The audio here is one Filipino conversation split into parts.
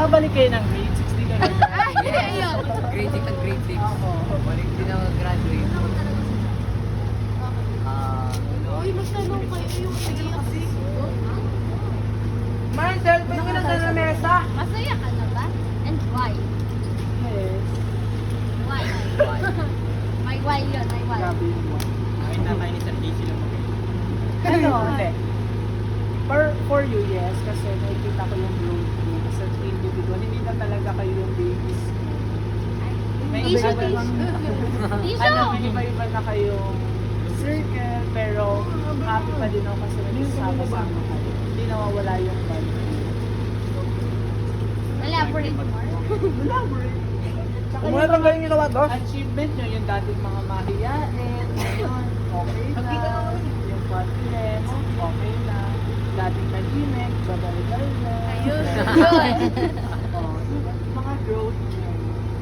Magbabalik kayo ng grade 6 din kayo. Grade 6 at grade 6. Balik din ako graduate. Uy, magtanong kayo yung kasi. Marcel, pwede mo na sa mesa. Masaya ka na ba? And why? Yes. Why? May why yun, may why. Grabe yung buwan. Ay, tatay ni Sir Casey lang mag Ano? Hindi. For you, yes. Kasi nakikita ko yung growth mo as an individual. Hindi na talaga kayo yung babies. May Tisyo, iba-iba tisyo. lang. Tisyo! Ano, may iba-iba na kayong circle. Pero happy pa din ako kasi nagsasama-sama kayo. Hindi nawawala yung bond. Elaborate more. Elaborate. Tsaka Kung wala tanggalin yung to? achievement nyo, yung dating mga mahiyain, ngayon, okay na. Yung confidence, okay na. Dating tahimik, babaligal na. Ayun. Good. Oh, mga growth nyo.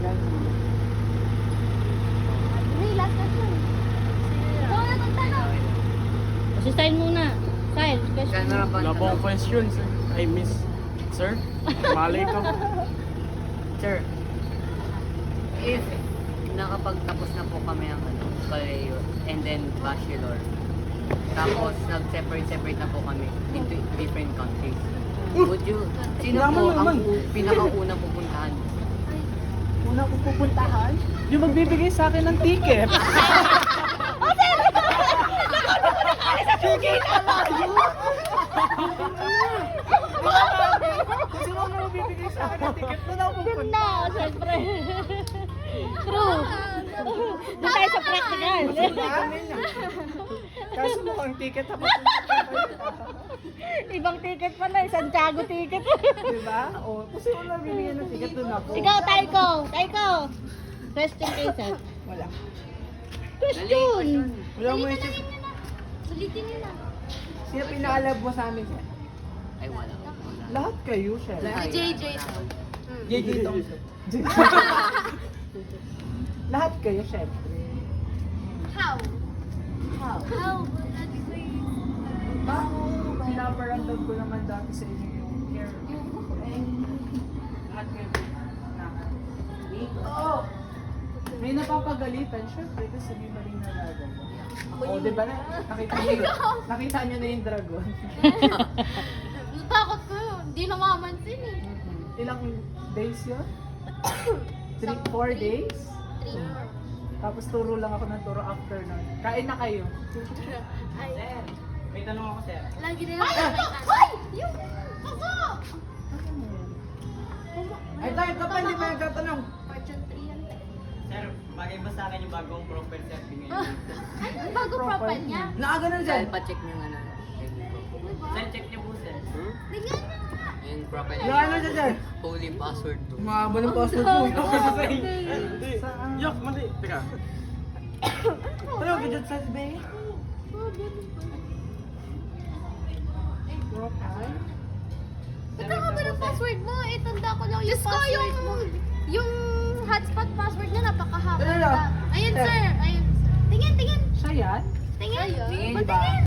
Ganun. May last question. Ikaw na magtanong. Si Style muna. Style, question. Camera ba? Wala po akong questions. I miss. Sir, malay ko. Sir, if nakapagtapos na po kami ng koleyo and then bachelor, tapos nag-separate na po kami into different countries, would you, sino po ang pinakaunang pupuntahan? Una kong pupuntahan, yung magbibigay sa akin ng ticket. Sige na lang! Kung sino ang magbibigay sa akin ng ticket, doon ako pupunta. Na, siyempre. True. Doon tayo sa practical. Amin yan. Kaso mukhang ticket ha Ibang ticket pala, Santiago ticket. diba? O, kung sino ang magbibigay ng ticket, doon ako. Ikaw, Taiko. Question kay Seth. Wala. Question. Wala mo isip. Sulitin nyo na. Sino pinaalab mo sa amin? Ay, wala. Lahat kayo, Shell. JJ. JJ Thompson. Lahat kayo, syempre. How? How? How would that be? Pinaparandam ko naman dati sa inyo yung care. Lahat kayo Oo! May napapagalitan, syempre, kasi may maling nagagawa. O, di ba na? Nakita niyo na yung dragon. Natakot ko yun. Hindi namamansin eh. Ilang days yun? 4 days? 3. Tapos turo lang ako ng turo after nun. Kain na kayo. Ay, May tanong ako, sir. lagi na lang. Ay! Yung kaso! Ay, tayo ka pa, hindi pa nagtatanong. Fortune 3 yan. Sir, bagay ba sa akin yung bagong profile setting ngayon? Ay, bago profile niya. Nakaganon dyan. Dahil pa-check nyo nga na. Sir, check niyo po, sir. Tingnan mo. Yung profile. Yung ano dyan dyan? Holy password to. Mahaba ng password mo. Yok, mali. Teka. Ano, gadget sa ba? Profile? Ito nga ba ng password mo? Eh, tanda ko lang yung password mo. Yung hotspot password niya napakahaba. Ano lang? Ayun, Sir. sir. Ayun. Tingin. Siya yan? Tingin. Tingin Ba't ba? tingin?